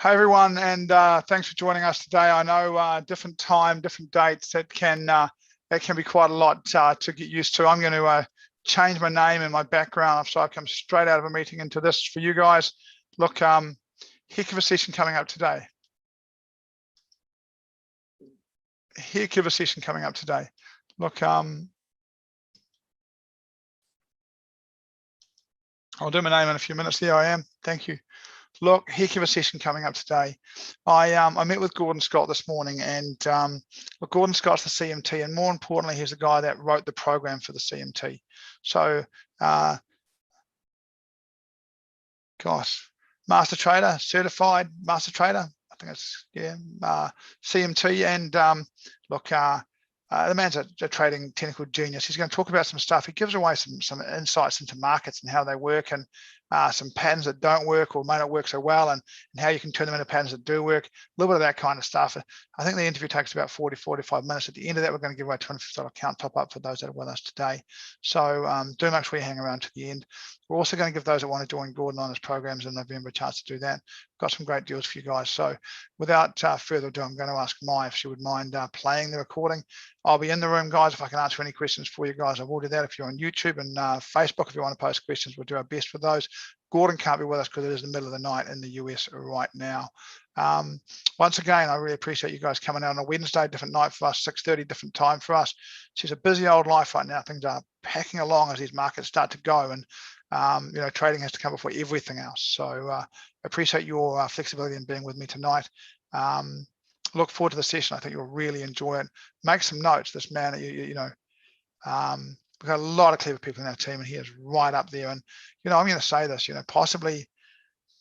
Hi everyone, and thanks for joining us today. I know different time, different dates, that can be quite a lot to get used to. I'm going to change my name and my background, so I've come straight out of a meeting into this for you guys. Look, heck of a session coming up today. Heck of a session coming up today. Look, I'll do my name in a few minutes. There I am. Thank you. Look, heck of a session coming up today. I met with Gordon Scott this morning, and look, Gordon Scott's the CMT, and more importantly, he's the guy that wrote the program for the CMT. So, gosh, master trader, certified master trader. I think it's CMT, and look, the man's a trading technical genius. He's going to talk about some stuff. He gives away some insights into markets and how they work, and some patterns that don't work or may not work so well, and how you can turn them into patterns that do work. A little bit of that kind of stuff. I think the interview takes about 40-45 minutes. At the end of that, we're going to give away a $25 account top up for those that are with us today. So do make sure you hang around to the end. We're also going to give those that want to join Gordon on his programs in November a chance to do that. We've got some great deals for you guys. So without further ado, I'm going to ask Mai if she would mind playing the recording. I'll be in the room, guys. If I can answer any questions for you guys, I will do that. If you're on YouTube and Facebook, if you want to post questions, we'll do our best for those. Gordon can't be with us because it is the middle of the night in the US right now. Once again, I really appreciate you guys coming out on a Wednesday, different night for us, 6:30, different time for us. She's a busy old life right now. Things are packing along as these markets start to go, and you know, trading has to come before everything else. So appreciate your flexibility in being with me tonight. Look forward to the session. I think you'll really enjoy it. Make some notes. This man, you know, we've got a lot of clever people in our team, and he is right up there. And you know, I'm going to say this, you know, possibly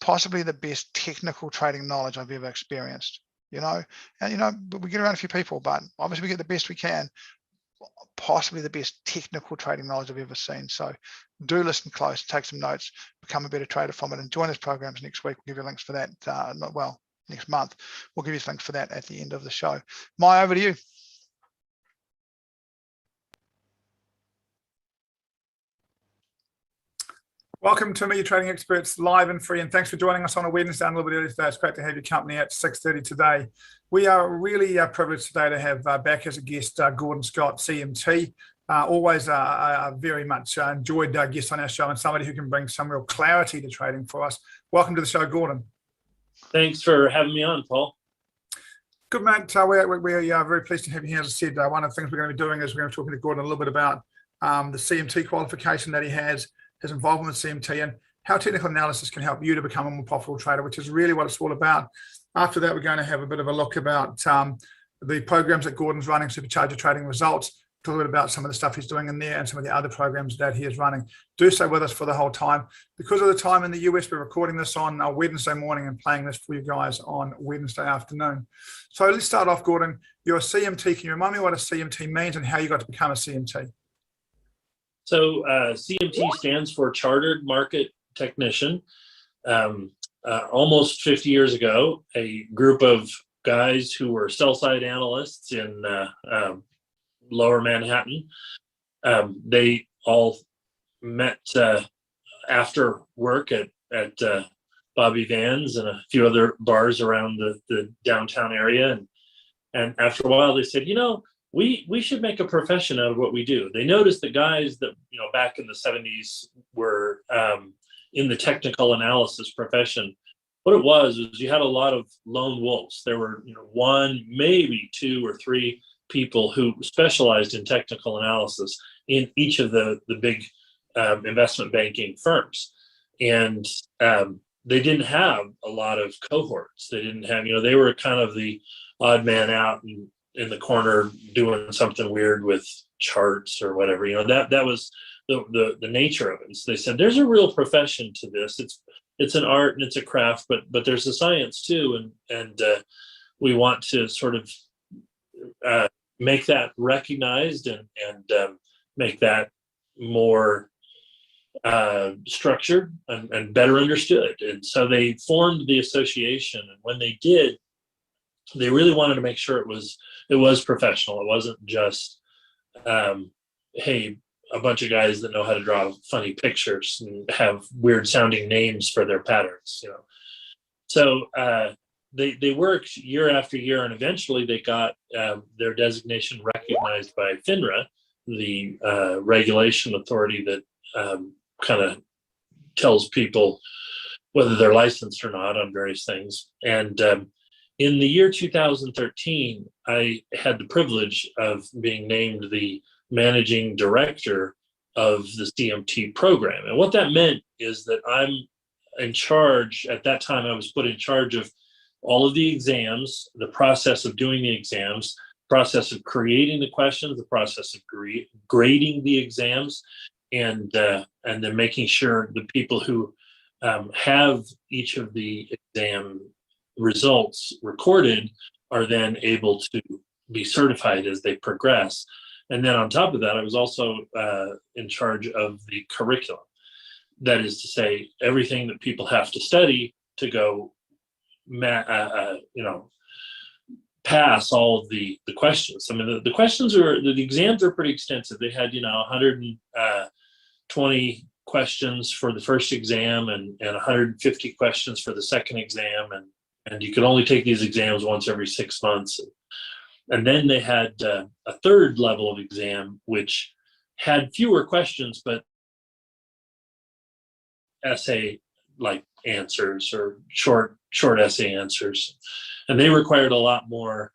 the best technical trading knowledge I've ever experienced. You know, and you know, we get around a few people, but obviously we get the best we can. Possibly the best technical trading knowledge I've ever seen. So do listen close, take some notes, become a better trader from it, and join us programs next week. We'll give you links for that. Next month, we'll give you links for that at the end of the show. Mai, over to you. Welcome to Meet Your Trading Experts live and free, and thanks for joining us on a Wednesday and a little bit early today. It's great to have your company at 6:30 today. We are really privileged today to have back as a guest Gordon Scott, CMT. Always a very much enjoyed guest on our show, and somebody who can bring some real clarity to trading for us. Welcome to the show, Gordon. Thanks for having me on, Paul. Good, mate. We're very pleased to have you here. As I said, one of the things we're going to be doing is we're going to be talking to Gordon a little bit about the CMT qualification that he has, his involvement with CMT, and how technical analysis can help you to become a more profitable trader, which is really what it's all about. After that, we're going to have a bit of a look about the programs that Gordon's running, Supercharge Trading Results, talk a bit about some of the stuff he's doing in there and some of the other programs that he is running. Do stay with us for the whole time. Because of the time in the US, we're recording this on Wednesday morning and playing this for you guys on Wednesday afternoon. So let's start off, Gordon. You're a CMT. Can you remind me what a CMT means and how you got to become a CMT? So CMT stands for Chartered Market Technician. Almost 50 years ago, a group of guys who were sell-side analysts in lower Manhattan, they all met after work at Bobby Van's and a few other bars around the downtown area. And after a while, they said, you know, we should make a profession out of what we do. They noticed the guys that, you know, back in the 70s were in the technical analysis profession. What it was you had a lot of lone wolves. There were, you know, one, maybe two or three people who specialized in technical analysis in each of the big investment banking firms. And they didn't have a lot of cohorts. They didn't have, you know, they were kind of the odd man out and in the corner doing something weird with charts or whatever, you know, that was the nature of it. And so they said, there's a real profession to this. It's an art and it's a craft, but there's a science too. And we want to sort of make that recognized and make that more structured and better understood. And so they formed the association. And when they did, they really wanted to make sure it was professional. It wasn't just, hey, a bunch of guys that know how to draw funny pictures and have weird sounding names for their patterns, you know. So they worked year after year, and eventually they got their designation recognized by FINRA, the regulation authority that kind of tells people whether they're licensed or not on various things. And in the year 2013, I had the privilege of being named the managing director of the CMT program. And what that meant is that I'm in charge, at that time I was put in charge of all of the exams, the process of doing the exams, process of creating the questions, the process of grading the exams, and then making sure the people who have each of the exam results recorded are then able to be certified as they progress. And then on top of that, I was also in charge of the curriculum. That is to say, everything that people have to study to go, pass all of the questions. I mean, the questions the exams are pretty extensive. They had, 120 questions for the first exam and 150 questions for the second exam. And you could only take these exams once every 6 months. And then they had a third level of exam, which had fewer questions, but essay like answers or short essay answers. And they required a lot more,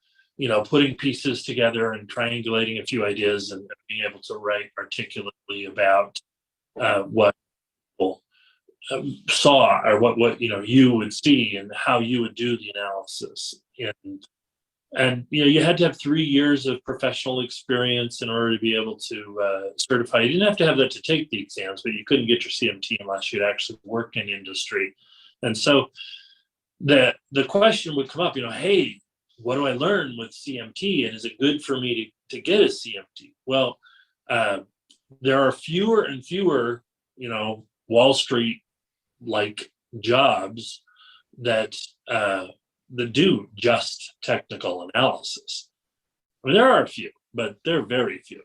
putting pieces together and triangulating a few ideas and being able to write articulately about what people saw, or what you would see and how you would do the analysis. And you had to have 3 years of professional experience in order to be able to certify. You didn't have to have that to take the exams, but you couldn't get your CMT unless you'd actually worked in industry. And so the question would come up, hey, what do I learn with CMT, and is it good for me to get a CMT? Well, there are fewer and fewer, Wall Street like jobs that do just technical analysis. I mean, there are a few, but they're very few.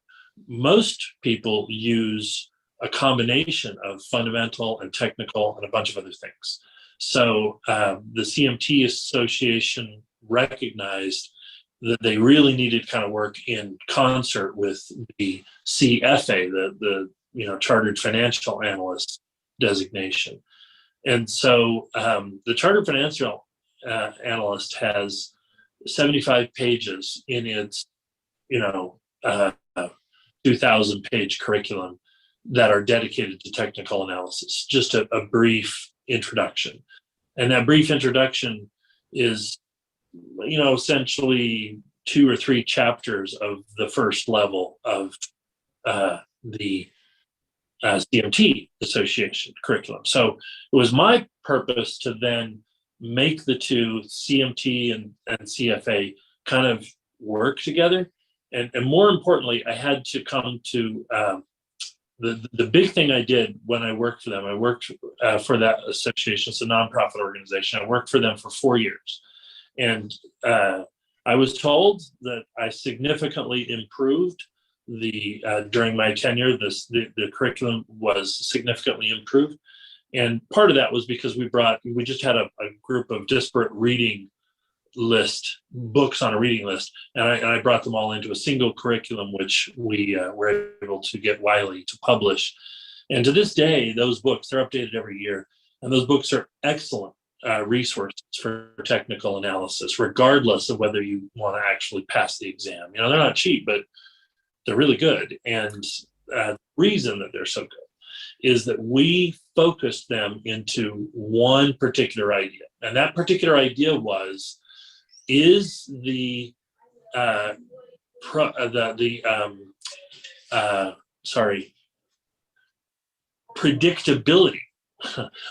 Most people use a combination of fundamental and technical and a bunch of other things. So the CMT Association recognized that they really needed kind of work in concert with the CFA, the Chartered Financial Analyst designation. And so the Chartered Financial Analyst has 75 pages in its 2,000-page curriculum that are dedicated to technical analysis. Just a brief introduction. And that brief introduction is essentially 2 or 3 chapters of the first level of the CMT Association curriculum. So it was my purpose to then make the two, CMT and CFA, kind of work together. And more importantly, I had to come to the big thing I did when I worked for them. I worked for that association. It's a nonprofit organization. I worked for them for 4 years. And I was told that I significantly improved during my tenure. The curriculum was significantly improved. And part of that was because we just had a group of disparate reading books on a reading list, and I brought them all into a single curriculum, which we were able to get Wiley to publish. And to this day, those books, they're updated every year, and those books are excellent resources for technical analysis, regardless of whether you want to actually pass the exam. They're not cheap, but they're really good. And the reason that they're so good is that we focused them into one particular idea. And that particular idea was, is the predictability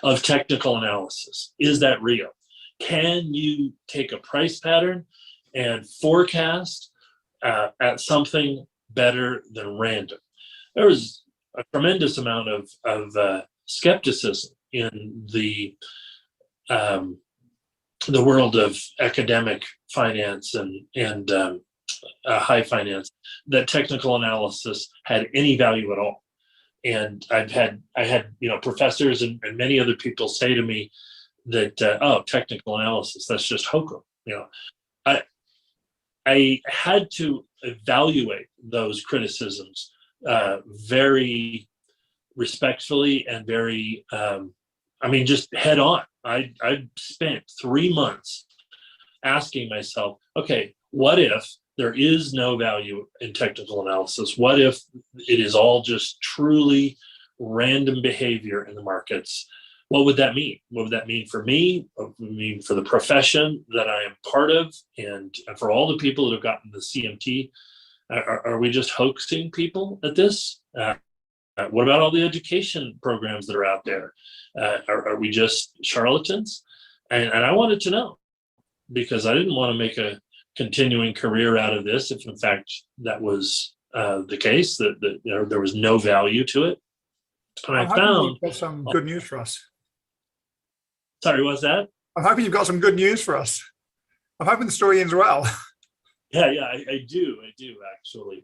of technical analysis, is that real? Can you take a price pattern and forecast at something better than random? There was a tremendous amount of skepticism in the world of academic finance and high finance, that technical analysis had any value at all. And I had professors and many other people say to me, that technical analysis, that's just hokum. I had to evaluate those criticisms very respectfully and very, just head on. I spent 3 months asking myself, okay, what if there is no value in technical analysis? What if it is all just truly random behavior in the markets? What would that mean? What would that mean for me? What would it mean for the profession that I am part of, and for all the people that have gotten the CMT? Are we just hoaxing people at this? What about all the education programs that are out there? Are we just charlatans? And I wanted to know, because I didn't want to make a continuing career out of this if in fact that was the case, that there was no value to it. And I found you've got some good news for us. Sorry, what's that? I'm hoping you've got some good news for us. I'm hoping the story ends well. Yeah, I do actually.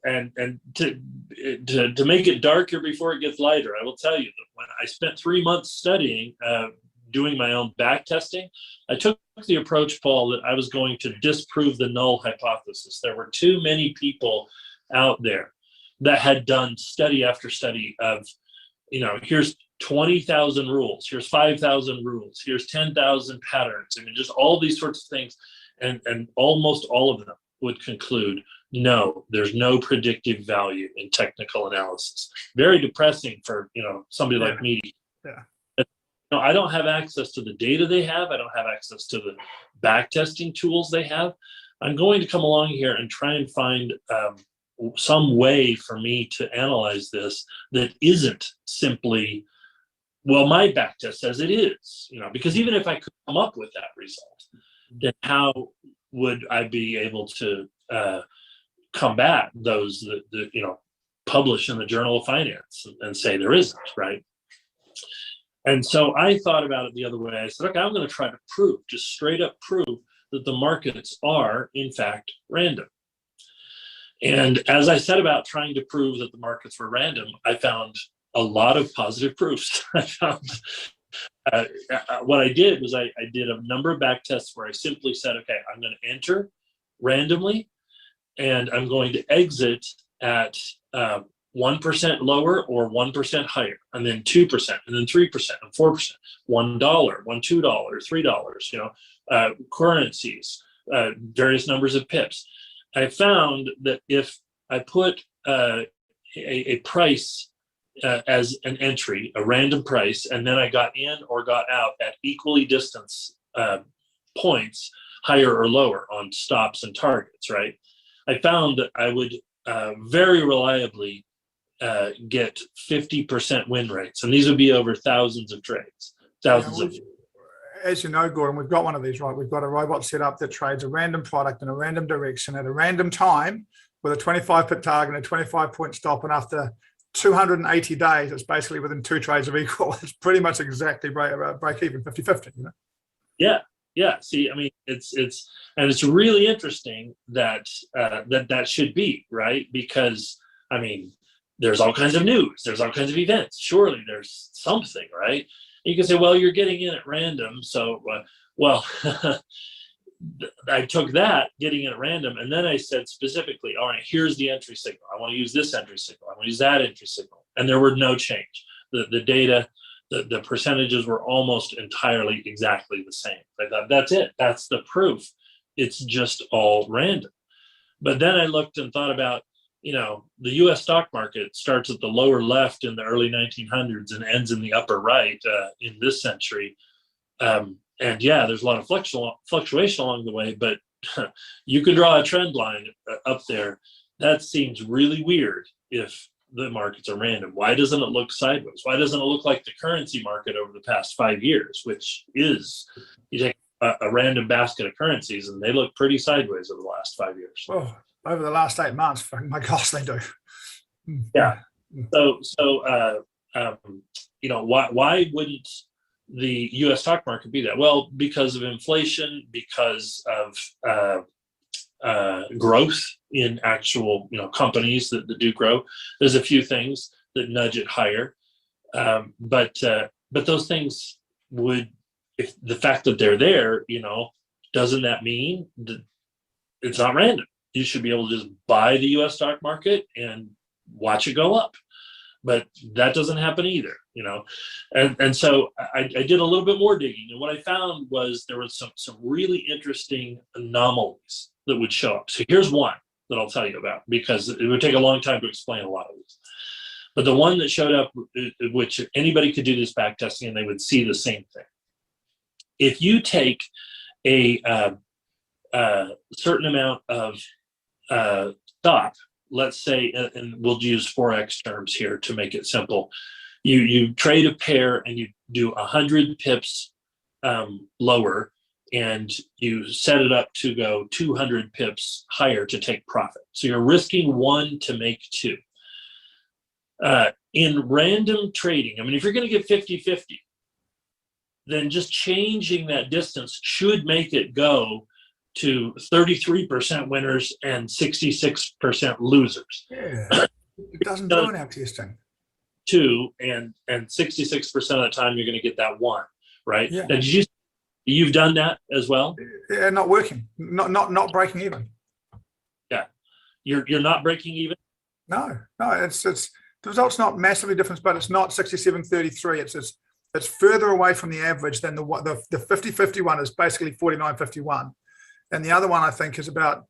And to make it darker before it gets lighter, I will tell you that when I spent 3 months studying, doing my own back testing, I took the approach, Paul, that I was going to disprove the null hypothesis. There were too many people out there that had done study after study of, here's 20,000 rules, here's 5,000 rules, here's 10,000 patterns. Just all these sorts of things. And almost all of them would conclude, no, there's no predictive value in technical analysis. Very depressing for, somebody like me. Yeah. I don't have access to the data they have. I don't have access to the back testing tools they have. I'm going to come along here and try and find some way for me to analyze this that isn't simply, well, my back test says it is, because even if I could come up with that result, then how would I be able to combat those that publish in the Journal of Finance and say there isn't, right? And so I thought about it the other way. I said, okay, I'm going to try to prove, just straight up prove, that the markets are in fact random. And as I said about trying to prove that the markets were random, I found a lot of positive proofs. I found what I did was I did a number of back tests where I simply said, okay, I'm going to enter randomly, and I'm going to exit at 1% lower or 1% higher, and then 2%, and then 3%, and 4%, $1, $2, $3, currencies, various numbers of pips. I found that if I put a price as an entry, a random price, and then I got in or got out at equally distance points, higher or lower on stops and targets, right? I found that I would very reliably get 50% win rates. And these would be over thousands of trades, As you know, Gordon, we've got one of these, right? We've got a robot set up that trades a random product in a random direction at a random time with a 25 pip target and a 25-point stop. And after 280 days, it's basically within 2 trades of equal. It's pretty much exactly break even, 50-50, Yeah. See, it's really interesting that that should be, right? Because, there's all kinds of news, there's all kinds of events. Surely there's something, right? And you can say, well, you're getting in at random. So, I took that, getting in at random, and then I said specifically, all right, here's the entry signal. I want to use this entry signal. I want to use that entry signal. And there were no change. The data, the percentages were almost entirely exactly the same. I thought, that's it. That's the proof. It's just all random. But then I looked and thought about, the U.S. stock market starts at the lower left in the early 1900s and ends in the upper right in this century. And yeah, there's a lot of fluctuation along the way, but you can draw a trend line up there. That seems really weird if the markets are random. Why doesn't it look sideways? Why doesn't it look like the currency market over the past 5 years, which is, you take a random basket of currencies and they look pretty sideways over the last 5 years. Oh, over the last 8 months, my gosh, they do. Yeah. So why wouldn't the U.S. stock market be that? Well, because of inflation, because of growth in actual companies that do grow. There's a few things that nudge it higher, but those things would if the fact that they're there, doesn't that mean that it's not random? You should be able to just buy the US stock market and watch it go up. But that doesn't happen either, and so I did a little bit more digging, and what I found was there was some really interesting anomalies that would show up. So here's one that I'll tell you about, because it would take a long time to explain a lot of these. But the one that showed up, which anybody could do this back testing and they would see the same thing. If you take a certain amount of stock, let's say, and we'll use Forex terms here to make it simple. You trade a pair and you do 100 pips lower, and you set it up to go 200 pips higher to take profit. So you're risking 1 to make 2. In random trading, I mean, if you're going to get 50-50, then just changing that distance should make it go to 33% winners and 66% losers. Yeah, it doesn't do an testing. 2 and 66% of the time you're going to get that 1, right? Yeah. Now, you've done that as well? Yeah, not working, not breaking even. Yeah, you're not breaking even. No, it's the result's not massively different, but it's not 67-33. It's further away from the average than the 50-50 one is basically 49-51. And the other one, I think, is about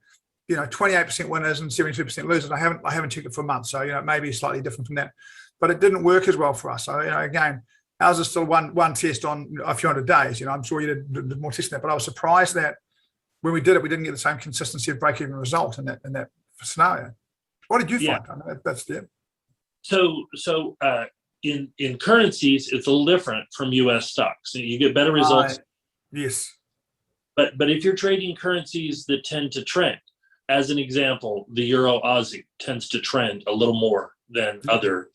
28% winners and 72% losers. I haven't checked it for a month, so it may be slightly different from that. But it didn't work as well for us. So again, ours is still one test on a few hundred days. I'm sure you did more testing than that, but I was surprised that when we did it, we didn't get the same consistency of break-even result in that scenario. What did you find? I mean, that's it. So in currencies, it's a little different from U.S. stocks. You get better results. Yes. But if you're trading currencies that tend to trend, as an example, the Euro Aussie tends to trend a little more than other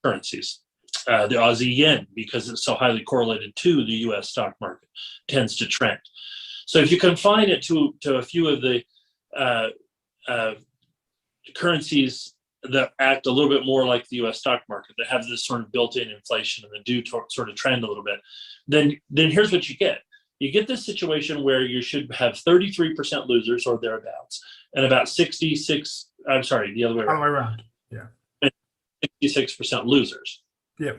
currencies. The Aussie yen, because it's so highly correlated to the U.S. stock market, tends to trend. So if you confine it to a few of the currencies that act a little bit more like the U.S. stock market, that have this sort of built-in inflation and that do sort of trend a little bit, then here's what you get. You get this situation where you should have 33% losers or thereabouts, and about the other way around. Yeah. 66% losers. Yeah.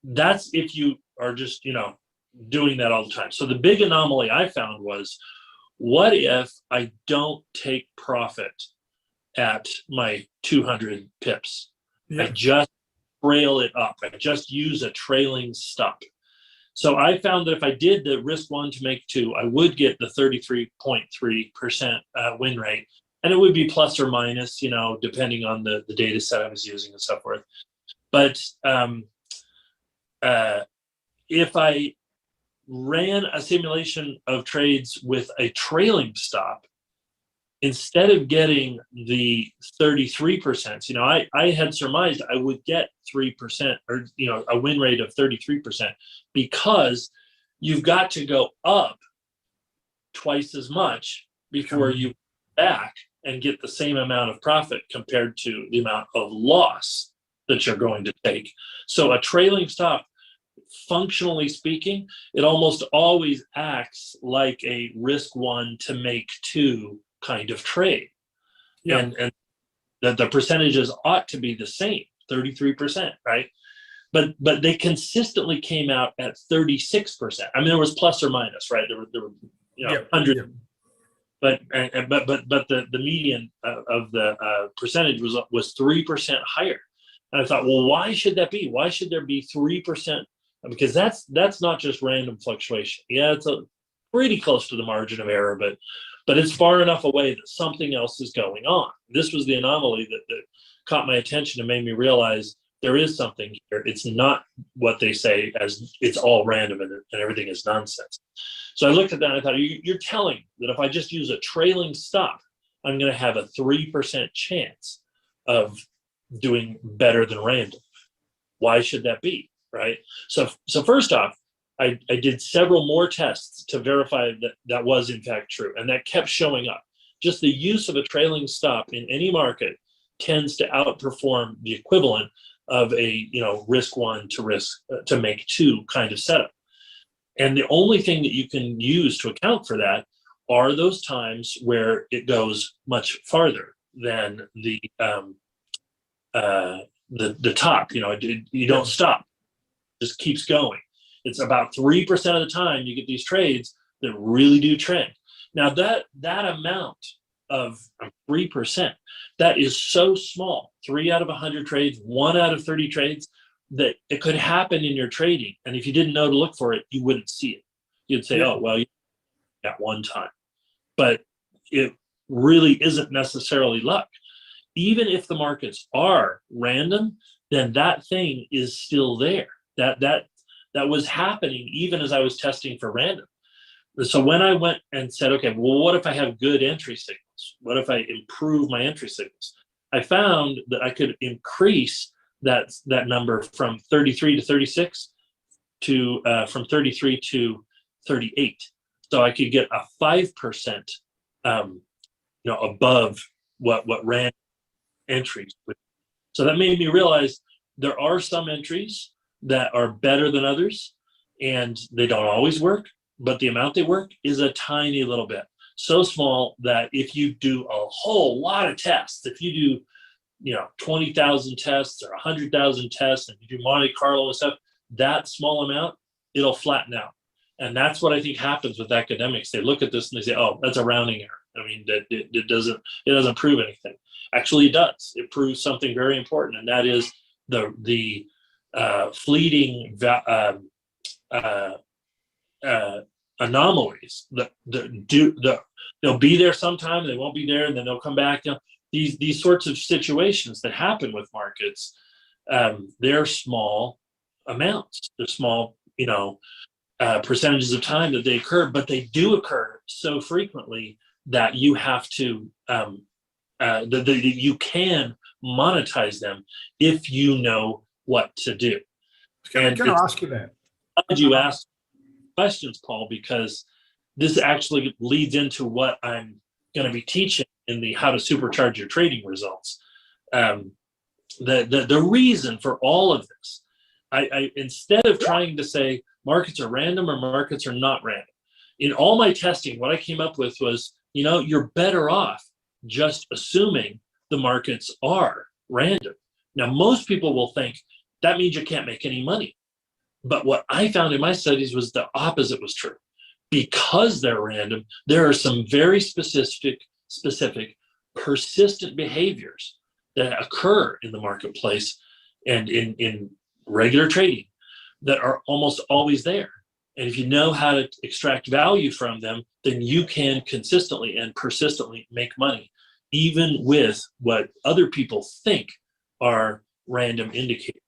That's if you are just, doing that all the time. So the big anomaly I found was, what if I don't take profit at my 200 pips? Yeah. I just trail it up. I just use a trailing stop. So I found that if I did the risk 1 to make 2, I would get the 33.3% win rate. And it would be plus or minus, depending on the data set I was using and so forth. But if I ran a simulation of trades with a trailing stop, instead of getting the 33%, I had surmised I would get 3% or, a win rate of 33%, because you've got to go up twice as much before you back and get the same amount of profit compared to the amount of loss that you're going to take. So a trailing stop, functionally speaking, it almost always acts like a risk 1 to make 2 kind of trade. Yeah. And the percentages ought to be the same, 33%, right? But they consistently came out at 36%. I mean, there was plus or minus, right? There were 100. Yeah. But the median of the percentage was 3% higher. And I thought, well, why should that be? Why should there be 3%? Because that's not just random fluctuation. Yeah, it's pretty close to the margin of error, but it's far enough away that something else is going on. This was the anomaly that caught my attention and made me realize there is something here. It's not what they say as it's all random and everything is nonsense. So I looked at that and I thought, you're telling that if I just use a trailing stop, I'm going to have a 3% chance of doing better than random. Why should that be, right? So first off, I did several more tests to verify that was in fact true, and that kept showing up. Just the use of a trailing stop in any market tends to outperform the equivalent of a, risk one to risk to make two kind of setup. And the only thing that you can use to account for that are those times where it goes much farther than the top. You don't stop, it just keeps going. It's about 3% of the time you get these trades that really do trend. Now that amount of 3%, that is so small, 3 out of 100 trades, 1 out of 30 trades, that it could happen in your trading. And if you didn't know to look for it, you wouldn't see it. You'd say, oh, well, you got one time. But it really isn't necessarily luck. Even if the markets are random, then that thing is still there. That was happening even as I was testing for random. So when I went and said, okay, well, what if I have good entry signals? What if I improve my entry signals? I found that I could increase that number from 33 to 36 to from 33 to 38. So I could get a 5%, above what random entries would. So that made me realize there are some entries that are better than others, and they don't always work, but the amount they work is a tiny little bit. So small that if you do a whole lot of tests, if you do 20,000 tests or 100,000 tests, and you do Monte Carlo and stuff, that small amount, it'll flatten out. And that's what I think happens with academics. They look at this and they say, oh, that's a rounding error. I mean, it doesn't prove anything. Actually, it does. It proves something very important, and that is the fleeting anomalies. They'll be there sometime, they won't be there, and then they'll come back. These sorts of situations that happen with markets, they're small amounts. They're small, percentages of time that they occur, but they do occur so frequently that you have to you can monetize them if you know what to do. I'm going to ask you that. You ask questions, Paul, because this actually leads into what I'm going to be teaching in the How to Supercharge Your Trading Results. The reason for all of this, I instead of trying to say markets are random or markets are not random, in all my testing, what I came up with was, you're better off just assuming the markets are random. Now, most people will think that means you can't make any money. But what I found in my studies was the opposite was true. Because they're random, there are some very specific, persistent behaviors that occur in the marketplace and in regular trading that are almost always there. And if you know how to extract value from them, then you can consistently and persistently make money, even with what other people think are random indicators.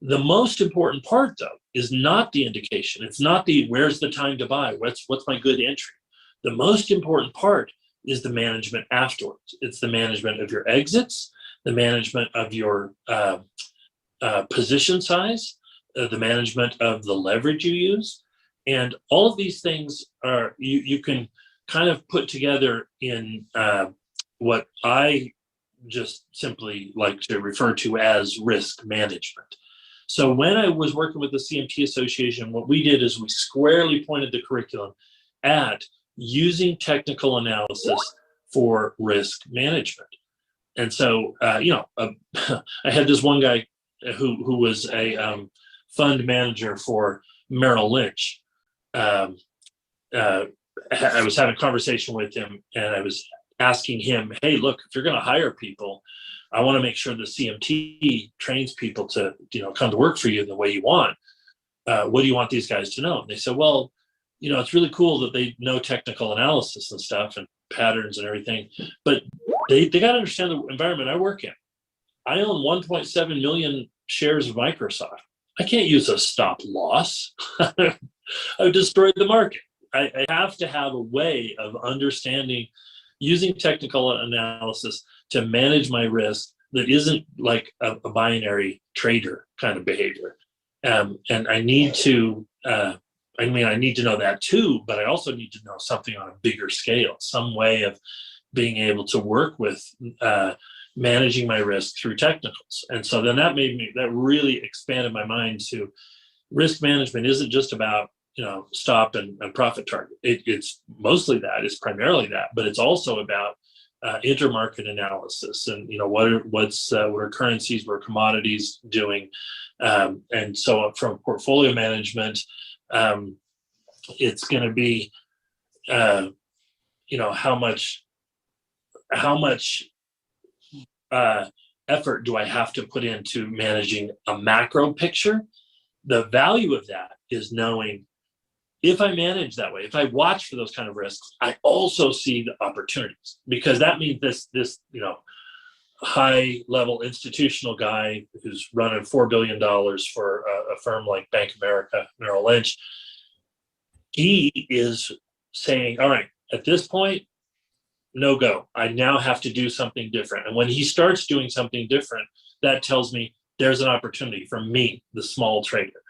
The most important part, though, is not the indication. It's not the where's the time to buy, what's my good entry. The most important part is the management afterwards. It's the management of your exits, the management of your position size, the management of the leverage you use. And all of these things are you can kind of put together in what I just simply like to refer to as risk management. So when I was working with the CMT Association, what we did is we squarely pointed the curriculum at using technical analysis for risk management. And so, I had this one guy who was a fund manager for Merrill Lynch. I was having a conversation with him, and I was asking him, hey, look, if you're going to hire people, I want to make sure the CMT trains people to, come to work for you in the way you want. What do you want these guys to know? And they said, well, it's really cool that they know technical analysis and stuff and patterns and everything, but they got to understand the environment I work in. I own 1.7 million shares of Microsoft. I can't use a stop loss. I've destroyed the market. I have to have a way of understanding, using technical analysis to manage my risk that isn't like a binary trader kind of behavior. And I need to, I need to know that too, but I also need to know something on a bigger scale, some way of being able to work with managing my risk through technicals. And so then that really expanded my mind to risk management isn't just about, stop and profit target. It's mostly that, it's primarily that, but it's also about intermarket analysis and, what are currencies, what are commodities doing. And so from portfolio management, it's going to be, how much effort do I have to put into managing a macro picture? The value of that is knowing if I manage that way, if I watch for those kind of risks, I also see the opportunities, because that means this high level institutional guy who's running $4 billion for a firm like Bank of America, Merrill Lynch, he is saying, all right, at this point, no go. I now have to do something different. And when he starts doing something different, that tells me there's an opportunity for me, the small trader.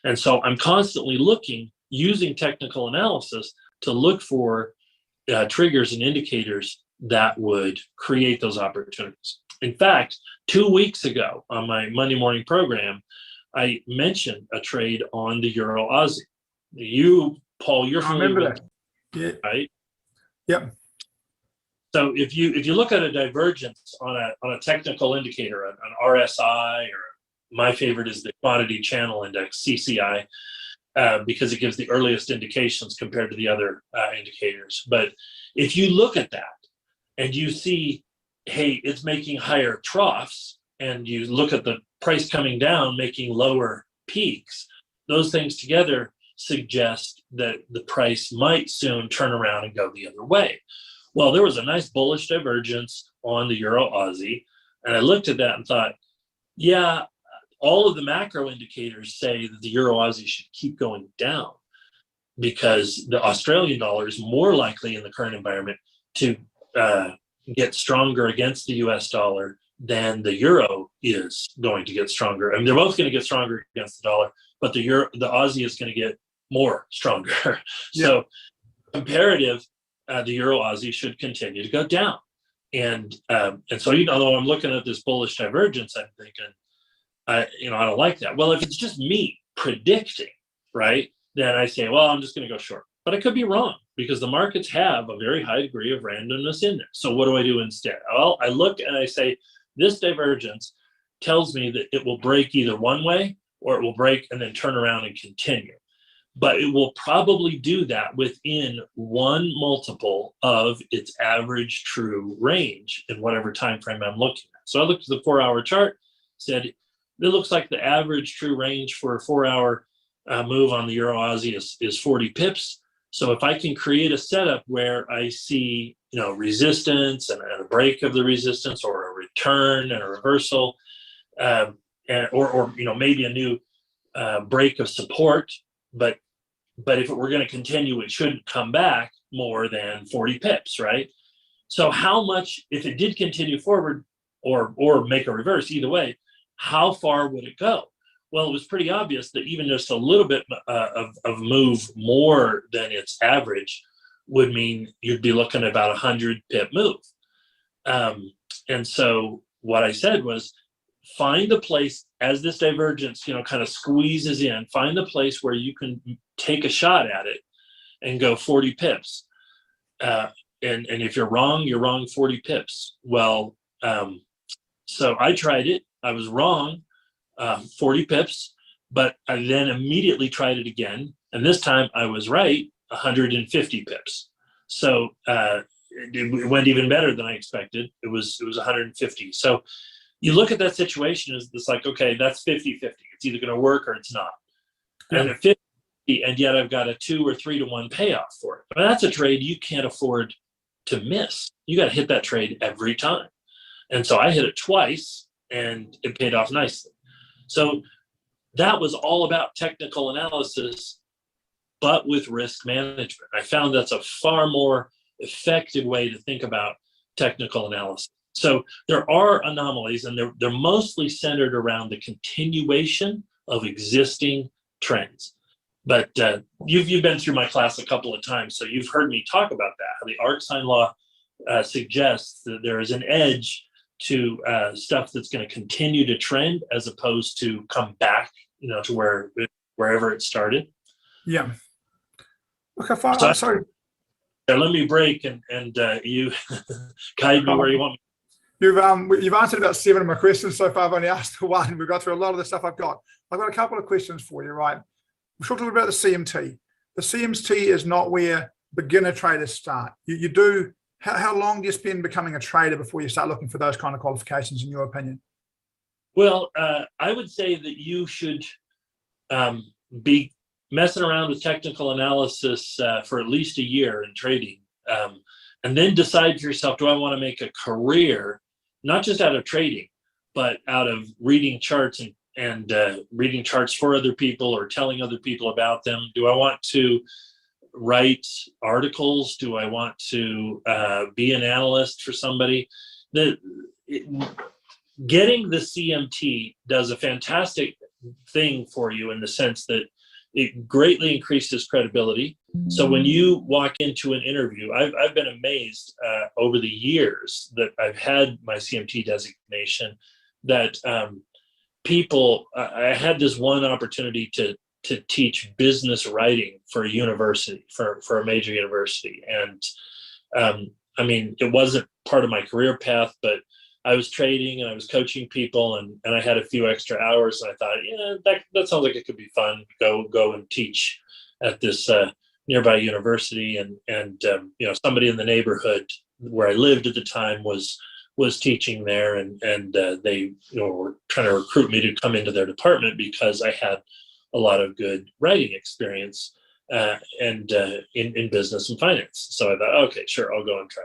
And so I'm constantly looking, using technical analysis to look for triggers and indicators that would create those opportunities. In fact, 2 weeks ago on my Monday morning program, I mentioned a trade on the Euro Aussie. You, Paul, you're familiar with that. Yeah. Right? Yep. So if you look at a divergence on a technical indicator, an RSI, or my favorite is the Commodity Channel Index, CCI, because it gives the earliest indications compared to the other indicators. But if you look at that and you see, hey, it's making higher troughs, and you look at the price coming down, making lower peaks, those things together suggest that the price might soon turn around and go the other way. Well, there was a nice bullish divergence on the Euro Aussie, and I looked at that and thought, yeah, all of the macro indicators say that the Euro Aussie should keep going down, because the Australian dollar is more likely in the current environment to get stronger against the US dollar than the euro is going to get stronger. I mean, they're both going to get stronger against the dollar, but the Aussie is going to get more stronger. Yeah. So comparative, the Euro Aussie should continue to go down. And so, although I'm looking at this bullish divergence, I'm thinking, I don't like that. Well, if it's just me predicting, right, then I say, well, I'm just going to go short. But I could be wrong, because the markets have a very high degree of randomness in there. So what do I do instead? Well, I look and I say, this divergence tells me that it will break either one way, or it will break and then turn around and continue. But it will probably do that within one multiple of its average true range in whatever time frame I'm looking at. So I looked at the 4-hour chart, said, it looks like the average true range for a 4-hour move on the Euro Aussie is 40 pips. So if I can create a setup where I see, resistance and a break of the resistance, or a return and a reversal, or maybe a new break of support, but if it were going to continue, it shouldn't come back more than 40 pips, right? So how much, if it did continue forward or make a reverse, either way, how far would it go? Well, it was pretty obvious that even just a little bit of move more than its average would mean you'd be looking at about 100 pip move. And so what I said was, find a place as this divergence, kind of squeezes in, find the place where you can take a shot at it and go 40 pips. And if you're wrong 40 pips. Well, so I tried it. I was wrong, 40 pips, but I then immediately tried it again. And this time I was right, 150 pips. So it went even better than I expected. It was 150. So you look at that situation as it's like, okay, that's 50-50. It's either going to work or it's not. And at 50, and yet I've got a 2 or 3 to 1 payoff for it. But that's a trade you can't afford to miss. You got to hit that trade every time. And so I hit it twice, and it paid off nicely. So that was all about technical analysis, but with risk management. I found that's a far more effective way to think about technical analysis. So there are anomalies, and they're mostly centered around the continuation of existing trends. But you've been through my class a couple of times, so you've heard me talk about that. How the arc sine law suggests that there is an edge stuff that's going to continue to trend as opposed to come back, to wherever it started. Yeah. Okay, fine. So, Sorry. Let me break and you guide me where you want me. You've answered about 7 of my questions so far. I've only asked one. We've got through a lot of the stuff I've got. I've got a couple of questions for you, right? We've talked a little about the CMT. The CMT is not where beginner traders start. You do, how long do you spend becoming a trader before you start looking for those kind of qualifications, in your opinion? Well, I would say that you should be messing around with technical analysis for at least a year in trading, and then decide for yourself, do I want to make a career, not just out of trading, but out of reading charts and reading charts for other people or telling other people about them? Do I want to write articles? Do I want to be an analyst for somebody? Getting the CMT does a fantastic thing for you in the sense that it greatly increases credibility. So when you walk into an interview, I've been amazed over the years that I've had my CMT designation that people, I had this one opportunity to teach business writing for a university, for a major university. And I mean, it wasn't part of my career path, but I was trading and I was coaching people, and I had a few extra hours, and I thought, that sounds like it could be fun. Go and teach at this nearby university, and somebody in the neighborhood where I lived at the time was teaching there, and they were trying to recruit me to come into their department because I had a lot of good writing experience and in business and finance. So I thought, okay, sure, I'll go and try.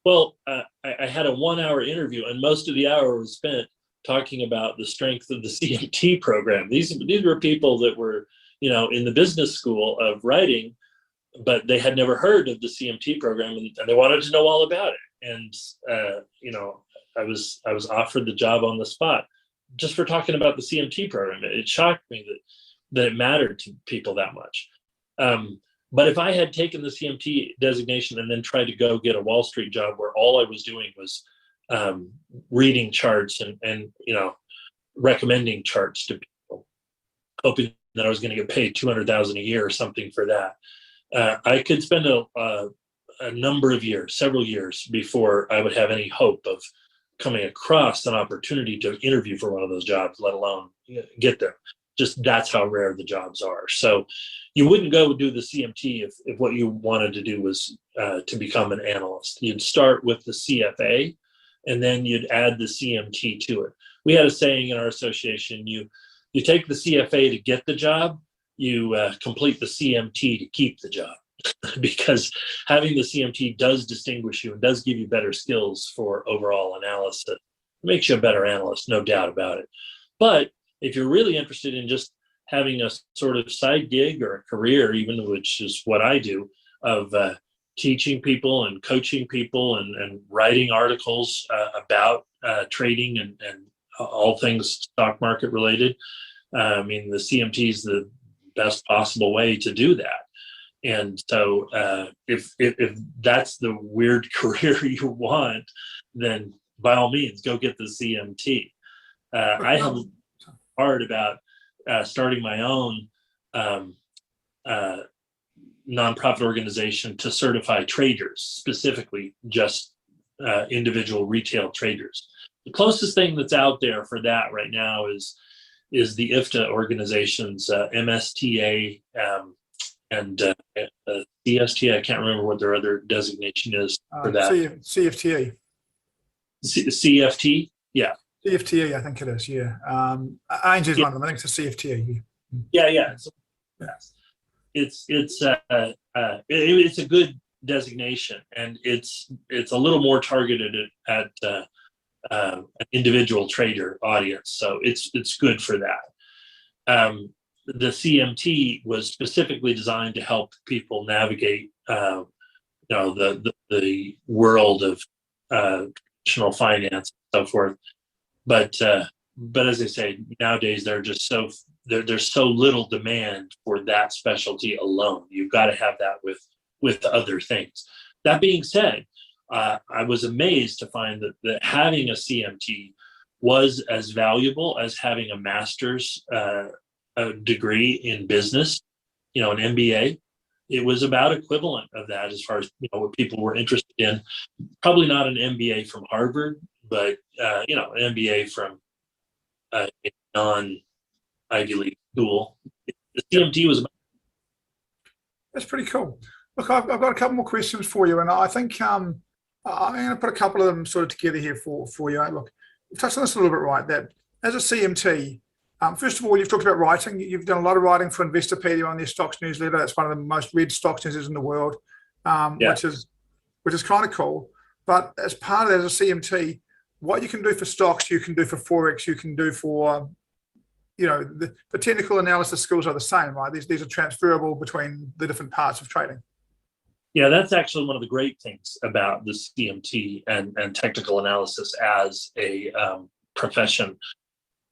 Well, I had a 1-hour interview, and most of the hour was spent talking about the strength of the CMT program. These were people that were, in the business school of writing, but they had never heard of the CMT program, and they wanted to know all about it. And I was offered the job on the spot just for talking about the CMT program. It shocked me that it mattered to people that much. But if I had taken the CMT designation and then tried to go get a Wall Street job where all I was doing was reading charts and recommending charts to people, hoping that I was going to get paid $200,000 a year or something for that, I could spend a number of years, several years, before I would have any hope of coming across an opportunity to interview for one of those jobs, let alone get there. Just that's how rare the jobs are. So you wouldn't go do the CMT if what you wanted to do was to become an analyst. You'd start with the CFA, and then you'd add the CMT to it. We had a saying in our association, you take the CFA to get the job, you complete the CMT to keep the job. Because having the CMT does distinguish you and does give you better skills for overall analysis. It makes you a better analyst, no doubt about it. But if you're really interested in just having a sort of side gig or a career, even, which is what I do, of teaching people and coaching people and writing articles about trading and all things stock market related, I mean, the CMT is the best possible way to do that. And so if that's the weird career you want, then by all means, go get the CMT. I have hard about starting my own nonprofit organization to certify traders, specifically just individual retail traders. The closest thing that's out there for that right now is the IFTA organizations, MSTA and CSTA. I can't remember what their other designation is for that. CFTA. CFT, yeah. CFTA, I think it is, yeah. ANZ is one of them. I think it's a CFTA. Yeah. It's a good designation, and it's a little more targeted at an individual trader audience, so it's good for that. The CMT was specifically designed to help people navigate the world of traditional finance and so forth. But as I say, nowadays there's so little demand for that specialty alone. You've got to have that with other things. That being said, I was amazed to find that having a CMT was as valuable as having a master's degree in business, an MBA. It was about equivalent of that as far as what people were interested in. Probably not an MBA from Harvard, but an MBA from a non-Ivy League school. The CMT was. That's pretty cool. Look, I've got a couple more questions for you, and I think I'm going to put a couple of them sort of together here for you. Look, you've touched on this a little bit, right? That as a CMT, first of all, you've talked about writing. You've done a lot of writing for Investopedia on their stocks newsletter. That's one of the most read stocks newsletters in the world, which is kind of cool. But as part of that, as a CMT, what you can do for stocks, you can do for Forex, you can do for, the technical analysis skills are the same, right? These are transferable between the different parts of trading. Yeah, that's actually one of the great things about the CMT and technical analysis as a profession.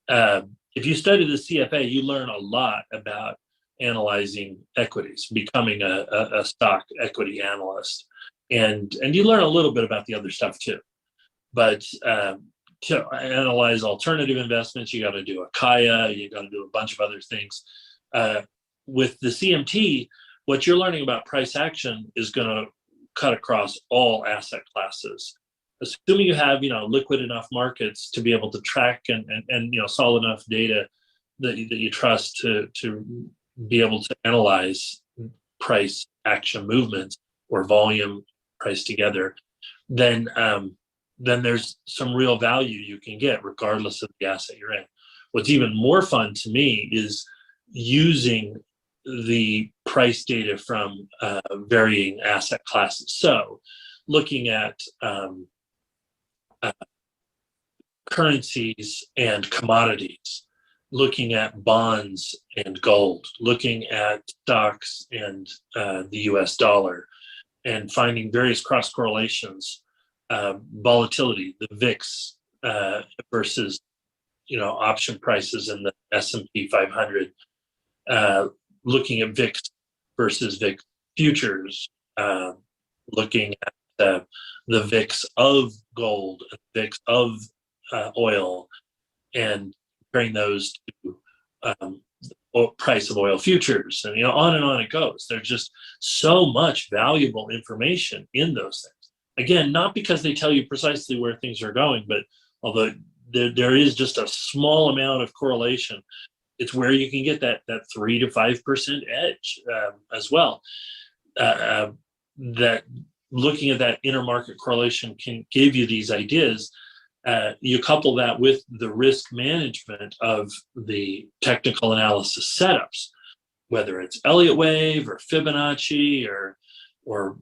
If you study the CFA, you learn a lot about analyzing equities, becoming a stock equity analyst, and you learn a little bit about the other stuff too. But to analyze alternative investments, you got to do a Kaya, you got to do a bunch of other things. With the CMT, what you're learning about price action is going to cut across all asset classes. Assuming you have, liquid enough markets to be able to track and solid enough data that you trust to be able to analyze price action movements or volume price together, then there's some real value you can get regardless of the asset you're in. What's even more fun to me is using the price data from varying asset classes. So looking at currencies and commodities, looking at bonds and gold, looking at stocks and the US dollar, and finding various cross correlations, volatility, the VIX versus option prices in the S&P 500, looking at VIX versus VIX futures, looking at the VIX of gold, VIX of oil, and comparing those to price of oil futures, and on it goes. There's just so much valuable information in those things. Again, not because they tell you precisely where things are going, but although there is just a small amount of correlation, it's where you can get that 3 to 5% edge as well. That looking at that intermarket correlation can give you these ideas. You couple that with the risk management of the technical analysis setups, whether it's Elliott wave or Fibonacci or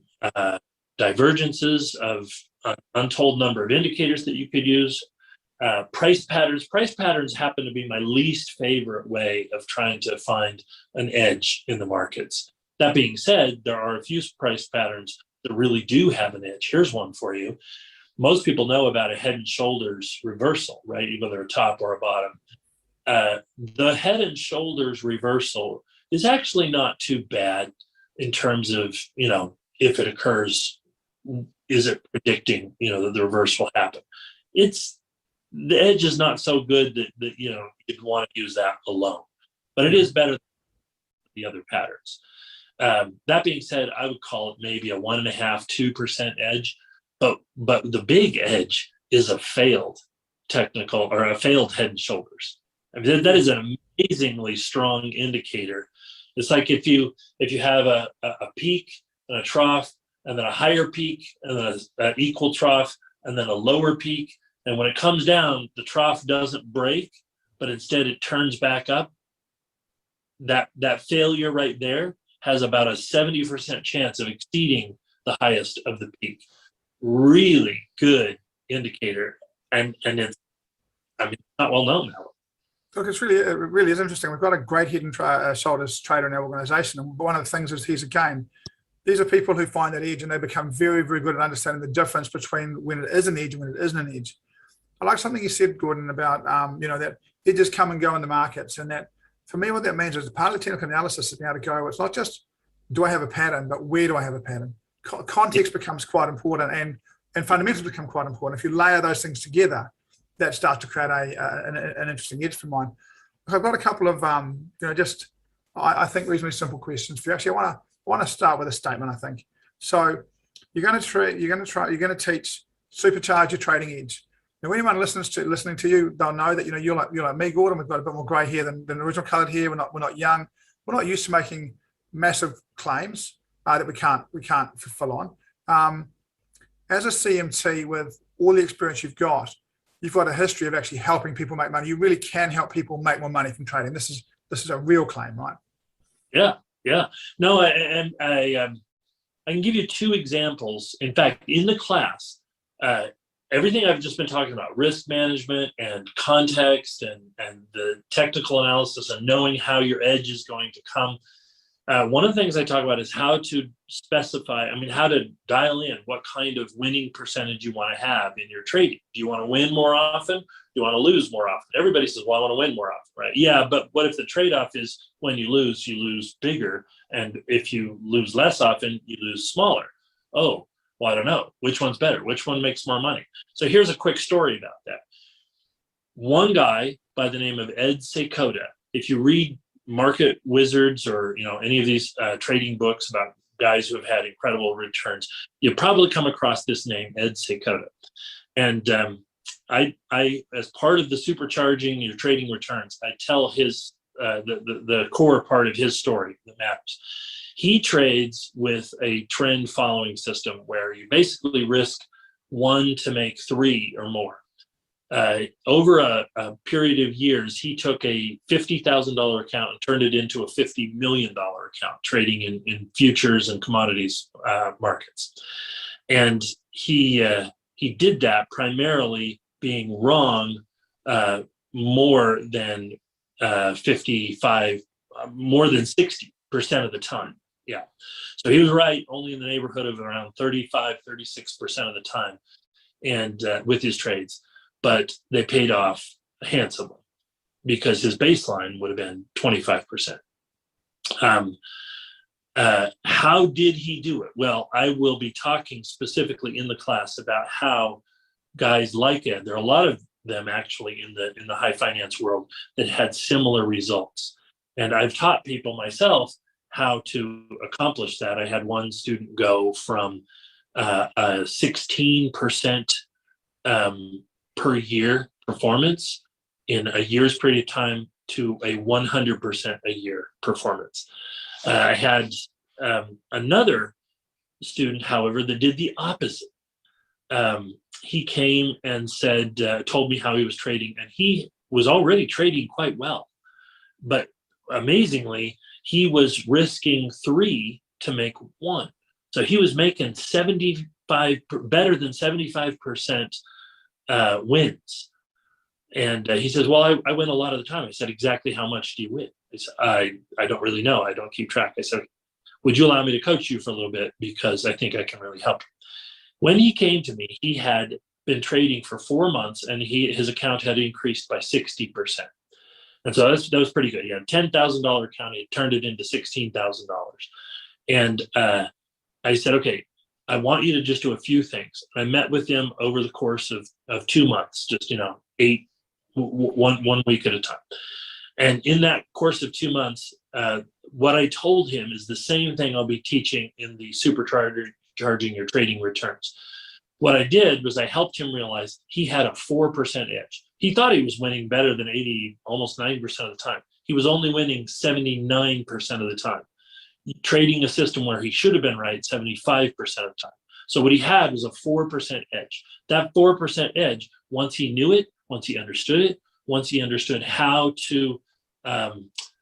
divergences of an untold number of indicators that you could use. Price patterns. Price patterns happen to be my least favorite way of trying to find an edge in the markets. That being said, there are a few price patterns that really do have an edge. Here's one for you. Most people know about a head and shoulders reversal, right? Whether a top or a bottom. The head and shoulders reversal is actually not too bad in terms of, if it occurs, is it predicting, that the reverse will happen? The edge is not so good that you'd want to use that alone, but it is better than the other patterns. That being said, I would call it maybe a 1.5–2% edge, but the big edge is a failed technical or a failed head and shoulders. I mean, that is an amazingly strong indicator. It's like if you have a peak and a trough, and then a higher peak, and then an equal trough, and then a lower peak. And when it comes down, the trough doesn't break, but instead it turns back up. That failure right there has about a 70% chance of exceeding the highest of the peak. Really good indicator, and it's not well known that way. Look, it really is interesting. We've got a great head and shoulders trader in our organization, and one of the things is these are people who find that edge, and they become very, very good at understanding the difference between when it is an edge and when it isn't an edge. I like something you said, Gordon, about that edges come and go in the markets, and that for me, what that means is part of the technical analysis is now to go. It's not just do I have a pattern, but where do I have a pattern? Context becomes quite important, and fundamentals become quite important. If you layer those things together, that starts to create an interesting edge for mine. I've got a couple of I think reasonably simple questions for you. Actually, I want to start with a statement. I think so. You're going to teach Supercharge your trading edge. Now, anyone listening to you, they'll know that you're like me, Gordon. We've got a bit more grey hair than original coloured hair. We're not young. We're not used to making massive claims that we can't fulfill on. As a CMT, with all the experience you've got a history of actually helping people make money. You really can help people make more money from trading. This is a real claim, right? Yeah. No, and I can give you 2 examples. In fact, in the class, everything I've just been talking about, risk management and context and the technical analysis and knowing how your edge is going to come. One of the things I talk about is how to how to dial in what kind of winning percentage you want to have in your trading. Do you want to win more often? Do you want to lose more often? Everybody says, well, I want to win more often, right? Yeah, but what if the trade-off is when you lose bigger, and if you lose less often, you lose smaller? Oh, well, I don't know. Which one's better? Which one makes more money? So here's a quick story about that. One guy by the name of Ed Seykota, if you read Market Wizards or any of these trading books about guys who have had incredible returns, you'll probably come across this name, Ed Seykota. And I as part of the supercharging your trading returns, I tell his the core part of his story that matters. He trades with a trend following system where you basically risk 1 to make 3 or more. Over a period of years, he took a $50,000 account and turned it into a $50 million account, trading in futures and commodities markets. And he did that primarily being wrong more than 60% of the time. Yeah. So he was right only in the neighborhood of around 35, 36% of the time, and with his trades. But they paid off handsomely because his baseline would have been 25%. How did he do it? Well, I will be talking specifically in the class about how guys like Ed, there are a lot of them actually in the high finance world that had similar results. And I've taught people myself how to accomplish that. I had one student go from a 16% per year performance in a year's period of time to a 100% a year performance. I had another student, however, that did the opposite. He came and said, told me how he was trading, and he was already trading quite well. But amazingly, he was risking 3 to make 1. So he was making better than 75% wins. And he says, well, I win a lot of the time. I said, exactly how much do you win? He said, I don't really know. I don't keep track. I said, would you allow me to coach you for a little bit? Because I think I can really help you. When he came to me, he had been trading for 4 months and his account had increased by 60%. And so that was pretty good. He had a $10,000 account. He turned it into $16,000. And I said, okay, I want you to just do a few things. I met with him over the course of 2 months, just, 1 week at a time. And in that course of 2 months, what I told him is the same thing I'll be teaching in the Supercharging your trading returns. What I did was I helped him realize he had a 4% edge. He thought he was winning better than 80, almost 90% of the time. He was only winning 79% of the time, trading a system where he should have been right 75% of the time. So what he had was a 4% edge. That 4% edge, once he knew it, once he understood it, once he understood how to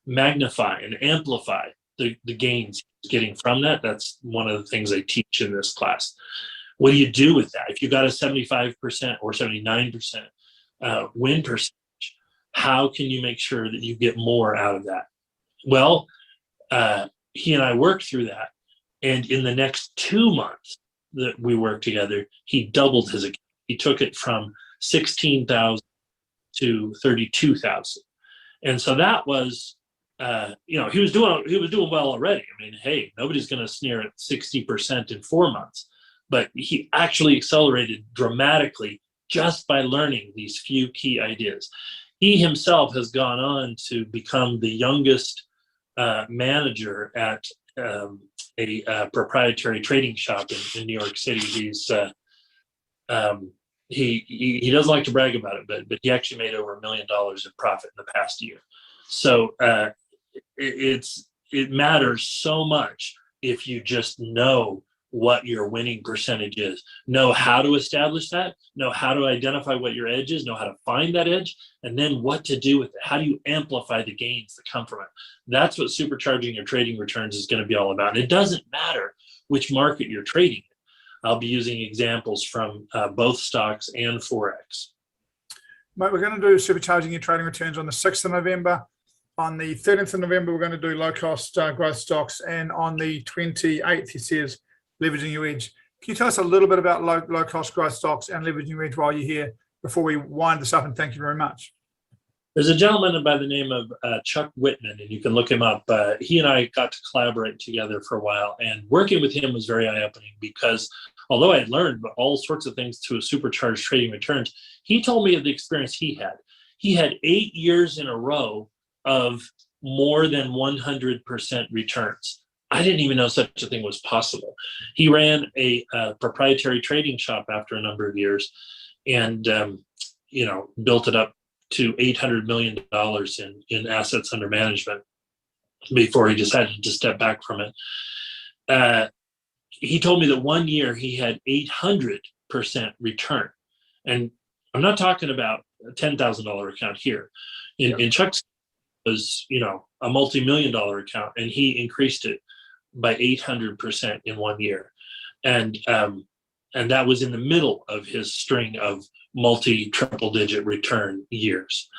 magnify and amplify the gains he's getting from that, that's one of the things I teach in this class. What do you do with that? If you've got a 75% or 79% win percentage, how can you make sure that you get more out of that? Well, he and I worked through that. And in the next 2 months that we worked together, he doubled his account. He took it from 16,000 to 32,000. And so that was, he was doing well already. I mean, hey, nobody's going to sneer at 60% in 4 months. but he actually accelerated dramatically just by learning these few key ideas. He himself has gone on to become the youngest manager at a proprietary trading shop in New York City. He doesn't like to brag about it, but he actually made over $1 million in profit in the past year. So it matters so much if you just know what your winning percentage is, know how to establish that, know how to identify what your edge is, know how to find that edge, and then what to do with it. How do you amplify the gains that come from it? That's what supercharging your trading returns is going to be all about. And it doesn't matter which market you're trading in. I'll be using examples from both stocks and Forex. Mate, we're going to do supercharging your trading returns on the 6th of November. On the 13th of November, we're going to do low-cost growth stocks. And on the 28th, he says, leveraging your edge. Can you tell us a little bit about low-cost growth stocks and leveraging your edge while you're here before we wind this up? And thank you very much. There's a gentleman by the name of Chuck Whitman, and you can look him up. He and I got to collaborate together for a while, and working with him was very eye-opening because although I had learned all sorts of things to a supercharged trading returns, he told me of the experience he had. He had 8 years in a row of more than 100% returns. I didn't even know such a thing was possible. He ran a proprietary trading shop after a number of years, and built it up to $800 million in assets under management before he decided to step back from it. He told me that 1 year he had 800% return, and I'm not talking about a $10,000 account here. In Chuck's was a multi-million-dollar account, and he increased it by 800% in 1 year, and that was in the middle of his string of multi-triple-digit return years.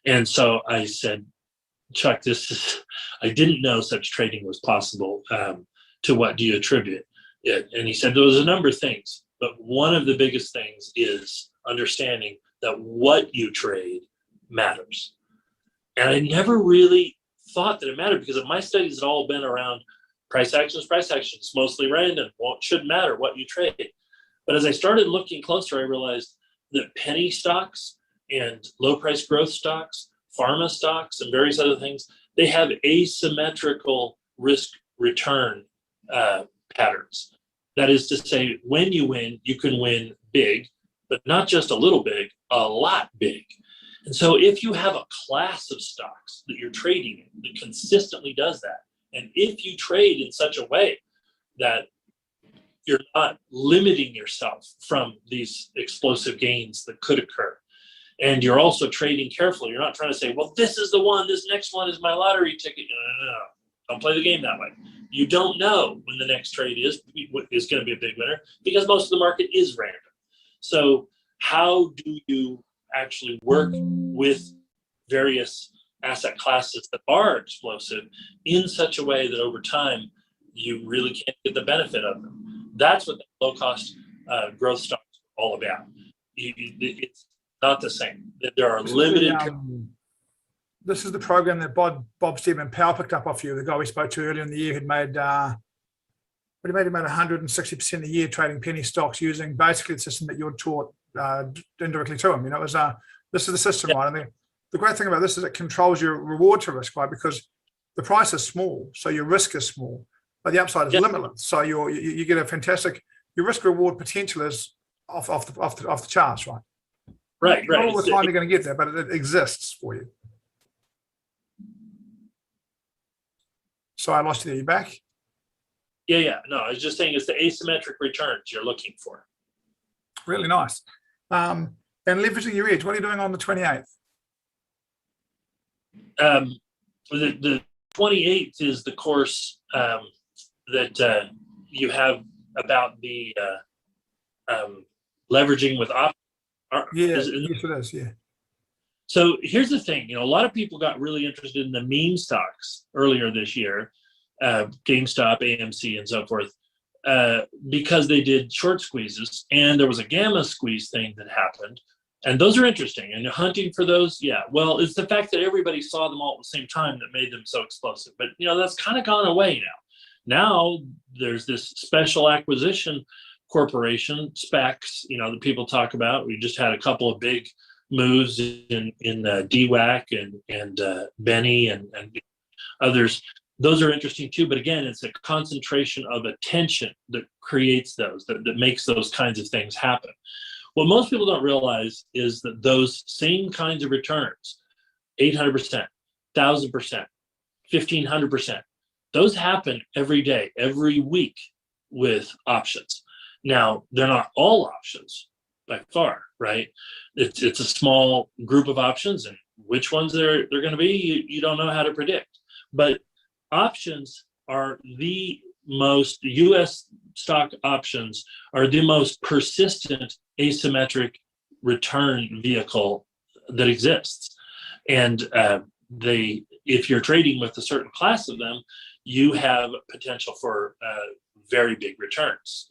And so I said, Chuck, I didn't know such trading was possible. To what do you attribute it? And he said there was a number of things, but one of the biggest things is understanding that what you trade matters. And I never really thought that it mattered because my studies had all been around price actions, mostly random. Well, it shouldn't matter what you trade. But as I started looking closer, I realized that penny stocks and low price growth stocks, pharma stocks, and various other things, they have asymmetrical risk return patterns. That is to say, when you win, you can win big, but not just a little big, a lot big. And so if you have a class of stocks that you're trading in that consistently does that, and if you trade in such a way that you're not limiting yourself from these explosive gains that could occur, and you're also trading carefully, you're not trying to say, well, this is the one, this next one is my lottery ticket. No. Don't play the game that way. You don't know when the next trade is going to be a big winner because most of the market is random. So how do you actually work with various asset classes that are explosive in such a way that over time you really can't get the benefit of them? That's what the low-cost growth stocks are all about. It's not the same. There are limited. This is the program that Bob Stephen Powell picked up off you, the guy we spoke to earlier in the year who'd made about 160% a year trading penny stocks using basically the system that you'd taught indirectly to him. This is the system, right? I mean, the great thing about this is it controls your reward to risk, right? Because the price is small, so your risk is small, but the upside is limitless. So you get a fantastic, your risk reward potential is off the charts, right? Right. Not all the time you're going to get there, but it exists for you. So I lost you there. You back? Yeah. No, I was just saying it's the asymmetric returns you're looking for. Really nice. And leveraging your edge. What are you doing on the 28th? The 28th is the course that you have about the leveraging with options. Yes, it is. Yeah. So here's the thing, a lot of people got really interested in the meme stocks earlier this year, GameStop, AMC, and so forth, because they did short squeezes, and there was a gamma squeeze thing that happened, and those are interesting. And hunting for those, well, it's the fact that everybody saw them all at the same time that made them so explosive. But that's kind of gone away now. Now there's this special acquisition corporation specs, that people talk about. We just had a couple of big moves in DWAC and Benny and others. Those are interesting too, but again, it's a concentration of attention that creates those, that makes those kinds of things happen. What most people don't realize is that those same kinds of returns, 800%, 1,000%, 1,500%, those happen every day, every week with options. Now, they're not all options by far, right? It's a small group of options, and which ones they're going to be, you don't know how to predict. But options are the most, US stock options are the most persistent asymmetric return vehicle that exists. And if you're trading with a certain class of them, you have potential for very big returns,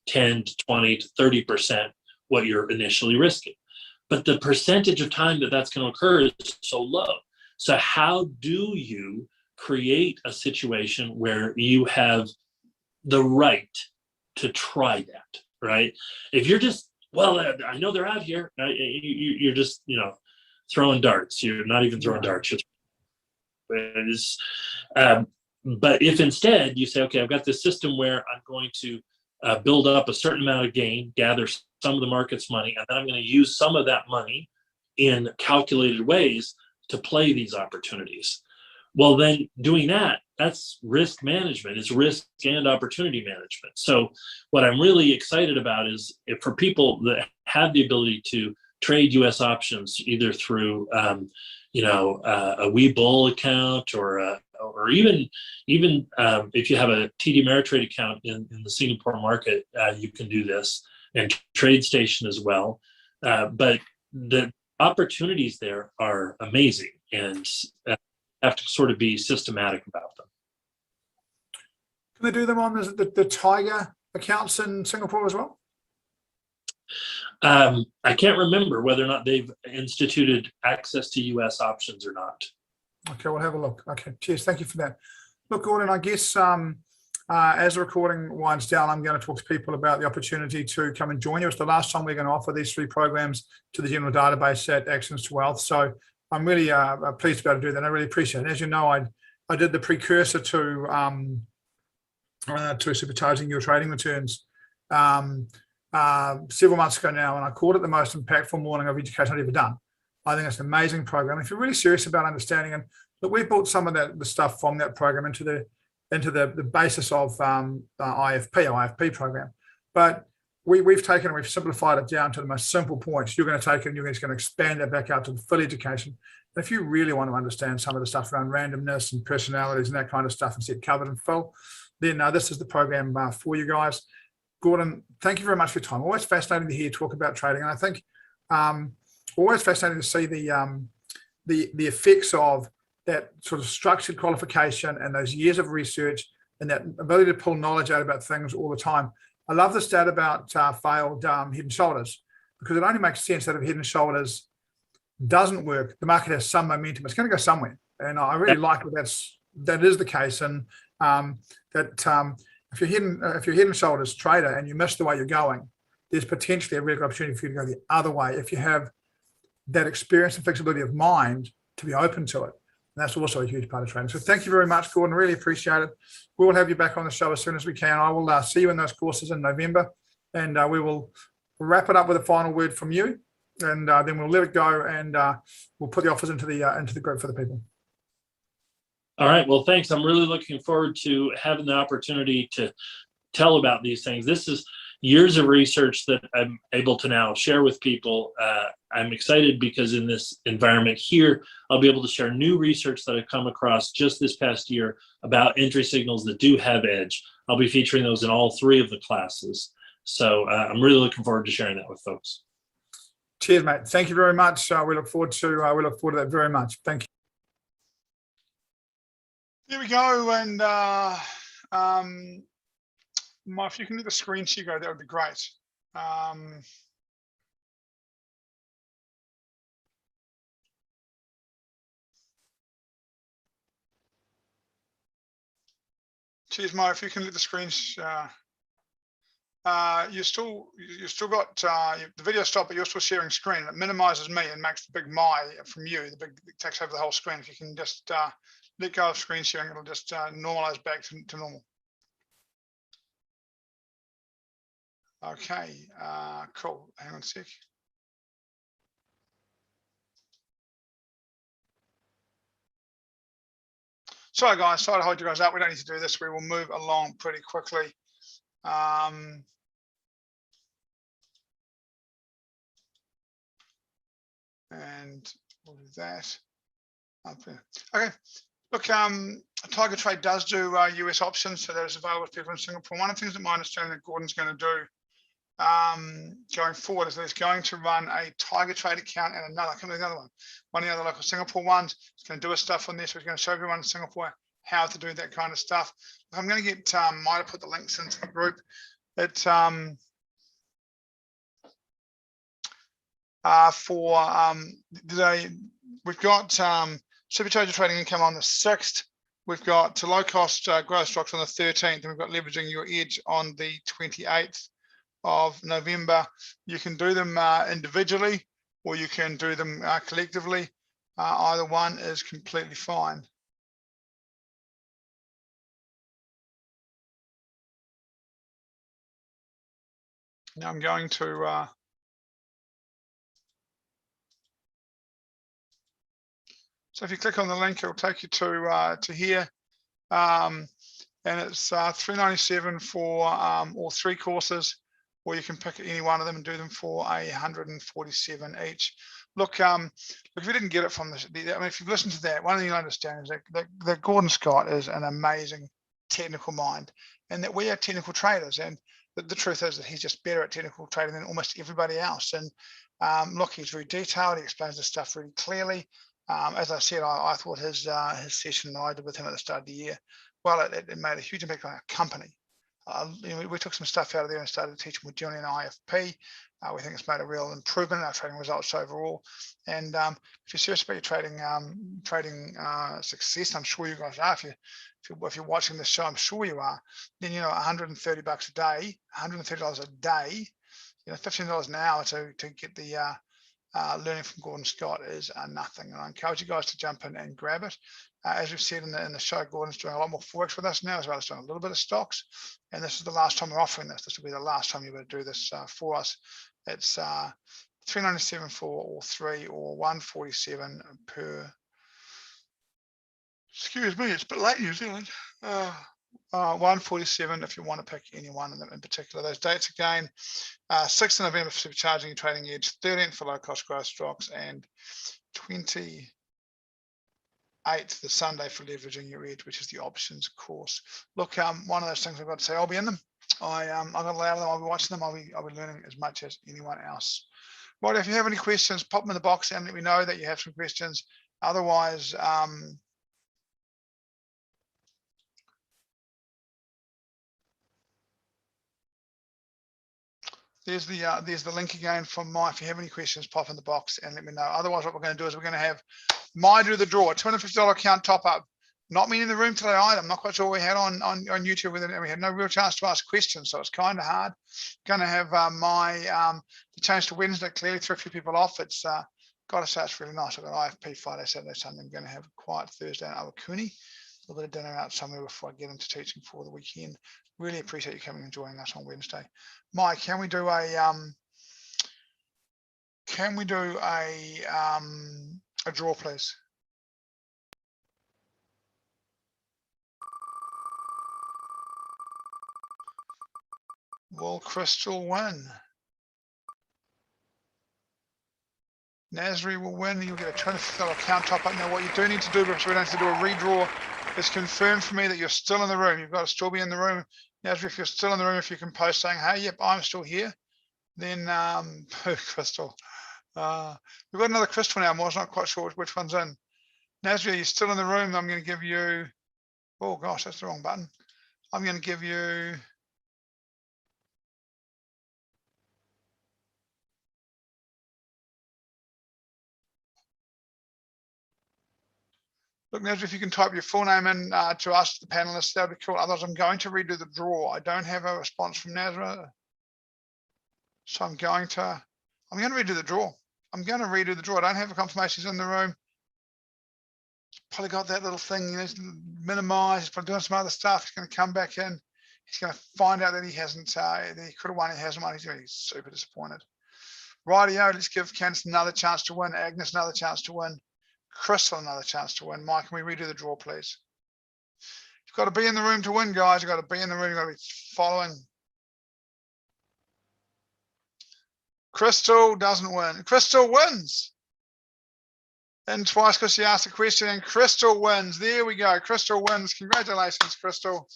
10 to 20 to 30% what you're initially risking. But the percentage of time that that's going to occur is so low. So how do you create a situation where you have the right to try that, right? If you're just, well, I know they're out here, you're just, throwing darts. You're not even throwing darts. But if instead you say, okay, I've got this system where I'm going to build up a certain amount of gain, gather some of the market's money, and then I'm going to use some of that money in calculated ways to play these opportunities. Well, then doing that's risk management. It's risk and opportunity management. So what I'm really excited about is for people that have the ability to trade US options, either through a Webull account or even if you have a TD Ameritrade account in the Singapore market, you can do this, and TradeStation as well. But the opportunities there are amazing, and have to sort of be systematic about them. Can they do them on the Tiger accounts in Singapore as well? I can't remember whether or not they've instituted access to US options or not. Okay, we'll have a look. Okay, cheers. Thank you for that. Look, Gordon, I guess as the recording winds down, I'm going to talk to people about the opportunity to come and join you. It's the last time we're going to offer these 3 programs to the general database at Actions to Wealth. So I'm really pleased to be able to do that. And I really appreciate it. As you know, I did the precursor to supercharging your trading returns several months ago now, and I called it the most impactful morning of education I've ever done. I think it's an amazing program. If you're really serious about understanding it, look, we brought some of the stuff from that program into the basis of the IFP program. But we've simplified it down to the most simple points. You're going to take it and you're just going to expand that back out to the full education. And if you really want to understand some of the stuff around randomness and personalities and that kind of stuff and see it covered in full, then this is the program for you guys. Gordon, thank you very much for your time. Always fascinating to hear you talk about trading. And I think always fascinating to see the effects of that sort of structured qualification and those years of research and that ability to pull knowledge out about things all the time. I love the stat about failed Head and Shoulders, because it only makes sense that if Head and Shoulders doesn't work, the market has some momentum. It's going to go somewhere. And I really like that is the case. And if you're Head and Shoulders trader and you miss the way you're going, there's potentially a really good opportunity for you to go the other way if you have that experience and flexibility of mind to be open to it. And that's also a huge part of trading. So thank you very much, Gordon. Really appreciate it. We will have you back on the show as soon as we can. I will see you in those courses in November, and we will wrap it up with a final word from you, and then we'll let it go, and we'll put the offers into the group for the people. All right. Well, thanks. I'm really looking forward to having the opportunity to tell about these things. This is years of research that I'm able to now share with people. I'm excited because in this environment here, I'll be able to share new research that I've come across just this past year about entry signals that do have edge. I'll be featuring those in all 3 of the classes. So I'm really looking forward to sharing that with folks. Cheers, mate. Thank you very much. We look forward to that very much. Thank you. Here we go. And if you can do the screen share go, that would be great. Cheers, Mo. If you can let the screen you still got the video stopped, but you're still sharing screen. It minimizes me and makes the big my from you. The big it takes over the whole screen. If you can just let go of screen sharing, it'll just normalize back to normal. Okay, cool. Hang on a sec. Sorry guys, sorry to hold you guys up. We don't need to do this. We will move along pretty quickly. And we'll do that. Okay. Look, Tiger Trade does do US options, so that is available to people in Singapore. One of the things that my understanding that Gordon's going to do going forward is that he's going to run a Tiger Trade account and another one. One of the other local Singapore ones. He's going to do his stuff on this. So he's going to show everyone in Singapore how to do that kind of stuff. I'm going to get Maya to put the links into the group. It's we've got Supercharge trading income on the 6th. We've got low cost growth stocks on the 13th, and we've got leveraging your edge on the 28th of November. You can do them individually, or you can do them collectively. Either one is completely fine. Now I'm going to so if you click on the link, it'll take you to here, and it's $397 for all 3 courses, or you can pick any one of them and do them for $147 each. Look, if you didn't get it from I mean, if you've listened to that, one thing you understand is that Gordon Scott is an amazing technical mind, and that we are technical traders. And the truth is that he's just better at technical trading than almost everybody else. And look, he's very detailed. He explains the stuff really clearly. As I said, I thought his session that I did with him at the start of the year, well, it made a huge impact on our company. We took some stuff out of there and started teaching with Johnny and IFP. We think it's made a real improvement in our trading results overall. And if you're serious about your trading success, I'm sure you guys are. If you're watching this show, I'm sure you are. Then $130 a day, $130 a day, $15 an hour to get the learning from Gordon Scott is nothing. And I encourage you guys to jump in and grab it. As we've said in the show, Gordon's doing a lot more forex with us now, as well as doing a little bit of stocks. And this is the last time we're offering this. This will be the last time you're going to do this for us. It's $397 for all 3, or $147 per. Excuse me, it's a bit late, New Zealand. $147 if you want to pick any one of them in particular. Those dates again: 6th of November for Supercharging your trading edge, 13th for low cost growth stocks, and 28th, the Sunday, for leveraging your edge, which is the options course. Look, one of those things I've got to say, I'll be in them. I'm going to allow them. I'll be watching them. I'll be learning as much as anyone else. Right, if you have any questions, pop them in the box and let me know that you have some questions. Otherwise, there's the link again from Mike. If you have any questions, pop in the box and let me know. Otherwise, what we're going to do is we're going to have Maya do the draw, $250 account top up. Not me in the room today either. I'm not quite sure what we had on YouTube with it, and we had no real chance to ask questions, so it's kind of hard. Going to have the change to Wednesday clearly threw a few people off. It's got to say it's really nice. I've got IFP Friday, Saturday, Sunday. I'm going to have a quiet Thursday in Awakuni. A little bit of dinner out somewhere before I get into teaching for the weekend. Really appreciate you coming and joining us on Wednesday. Mike, can we do a draw, please? Will Crystal win? Nasri will win. You'll get a $250 account top up. Now, what you do need to do, because we don't have to do a redraw, is confirm for me that you're still in the room. You've got to still be in the room. Nasri, if you're still in the room, if you can post saying, hey, yep, I'm still here, then Crystal. We've got another Crystal now. I was not quite sure which one's in. Nasri, you're still in the room. I'm going to give you, oh gosh, that's the wrong button. I'm going to give you, look, Nasri, if you can type your full name in to us, the panelists, that would be cool. Otherwise, I'm going to redo the draw. I don't have a response from Nasri. So I'm going to redo the draw. I don't have a confirmation. He's in the room. Probably got that little thing, you know, minimize. He's probably doing some other stuff. He's going to come back in. He's going to find out that he hasn't, that he could have won. He hasn't won. He's going to be super disappointed. Rightio, let's give Candice another chance to win. Agnes another chance to win. Crystal another chance to win. Mike, can we redo the draw, please? You've got to be in the room to win, guys. You've got to be in the room. You've got to be following. Crystal doesn't win. Crystal wins. And twice because she asked a question and Crystal wins. There we go. Crystal wins. Congratulations, Crystal.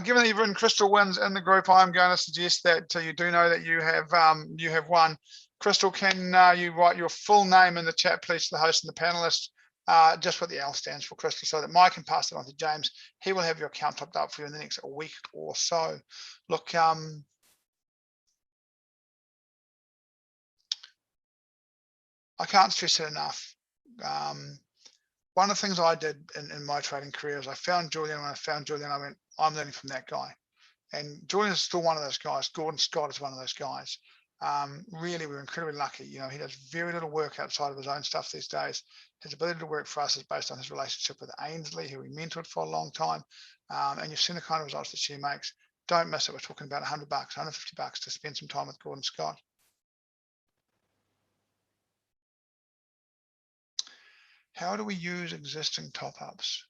Given that you've written Crystal wins in the group, I'm going to suggest that you do know that you have won. Crystal, can you write your full name in the chat, please, to the host and the panelists, just what the L stands for, Crystal, so that Mike can pass it on to James. He will have your account topped up for you in the next week or so. Look, I can't stress it enough. One of the things I did in my trading career is I found Julian. When I found Julian, I went, I'm learning from that guy. And Julian is still one of those guys. Gordon Scott is one of those guys. Really, we're incredibly lucky. You know, he does very little work outside of his own stuff these days. His ability to work for us is based on his relationship with Ainsley, who he mentored for a long time. And you've seen the kind of results that she makes. Don't miss it. We're talking about $100, $150 to spend some time with Gordon Scott. How do we use existing top-ups?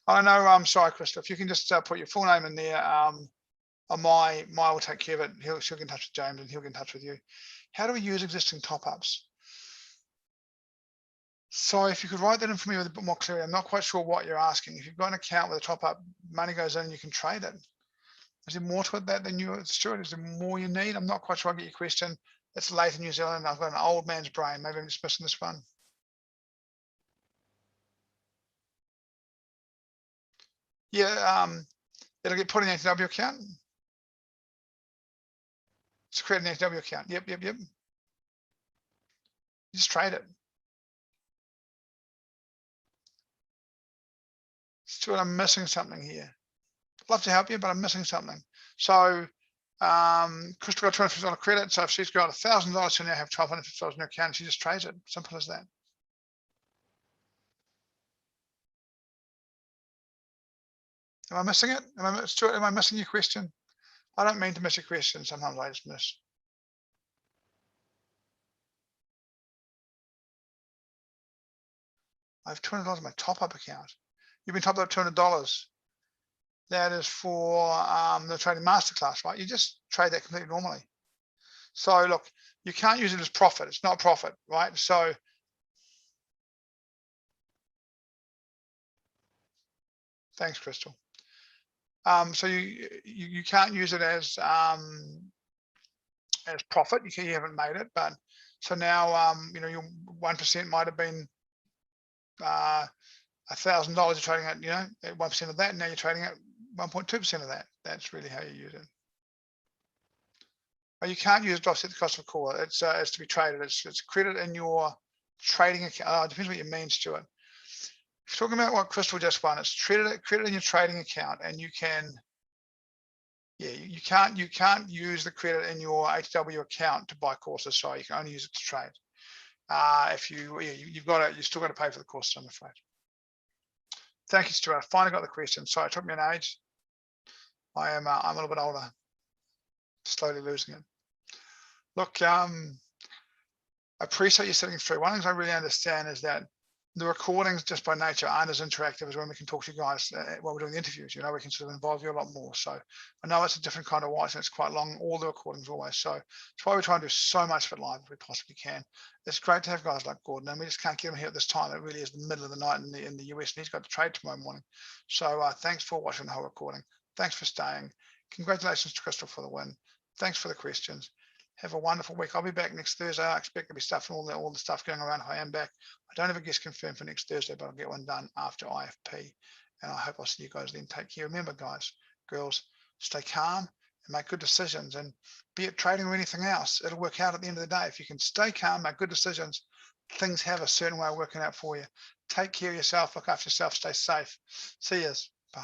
I know, I'm sorry, Crystal, if you can just put your full name in there, my will take care of it. She'll get in touch with James and he'll get in touch with you. How do we use existing top-ups? So if you could write that in for me with a bit more clarity, I'm not quite sure what you're asking. If you've got an account with a top-up, money goes in and you can trade it. Is there more to it than you, Stuart? Is there more you need? I'm not quite sure I get your question. It's late in New Zealand. I've got an old man's brain. Maybe I'm just missing this one. Yeah, it'll get put in the ATW account. It's create an ATW account. Yep. You just trade it. Stuart, I'm missing something here. I'd love to help you, but I'm missing something. So Crystal got $250 credit. So if she's got $1,000, she'll now have $1,250 in her account. She just trades it. Simple as that. Am I missing it? Stuart, am I missing your question? I don't mean to miss your question. Sometimes I just miss. I have $200 in my top-up account. You've been topped up $200. That is for the trading masterclass, right? You just trade that completely normally. So look, you can't use it as profit. It's not profit, right? So thanks, Crystal. So you can't use it as profit. You haven't made it, but so now you know, your 1% might have been $1,000 you're trading at, you know, at 1% of that. And now you're trading at 1.2% of that. That's really how you use it. But you can't use it to offset the cost of a call. It's to be traded. It's credit in your trading account. It depends what you mean, Stuart. If you're talking about what Crystal just won, it's credit in your trading account, and you can, yeah, you can't use the credit in your ATW account to buy courses. Sorry, you can only use it to trade. If you've still got to pay for the courses, I'm afraid. Thank you, Stuart. I finally got the question. Sorry, it took me an age. I'm a little bit older, slowly losing it. Look, I appreciate you sitting through. One of the things I really understand is that the recordings, just by nature, aren't as interactive as when we can talk to you guys while we're doing the interviews. You know, we can sort of involve you a lot more. So I know it's a different kind of watch, and it's quite long, all the recordings always. So that's why we try and do so much of it live as we possibly can. It's great to have guys like Gordon, and we just can't get him here at this time. It really is the middle of the night in the US, and he's got to trade tomorrow morning. So thanks for watching the whole recording. Thanks for staying. Congratulations to Crystal for the win. Thanks for the questions. Have a wonderful week. I'll be back next Thursday. I expect to be stuff and all the stuff going around. I am back. I don't have a guest confirmed for next Thursday, but I'll get one done after IFP. And I hope I'll see you guys then. Take care. Remember, guys, girls, stay calm and make good decisions. And be it trading or anything else, it'll work out at the end of the day. If you can stay calm, make good decisions, things have a certain way of working out for you. Take care of yourself. Look after yourself. Stay safe. See yous.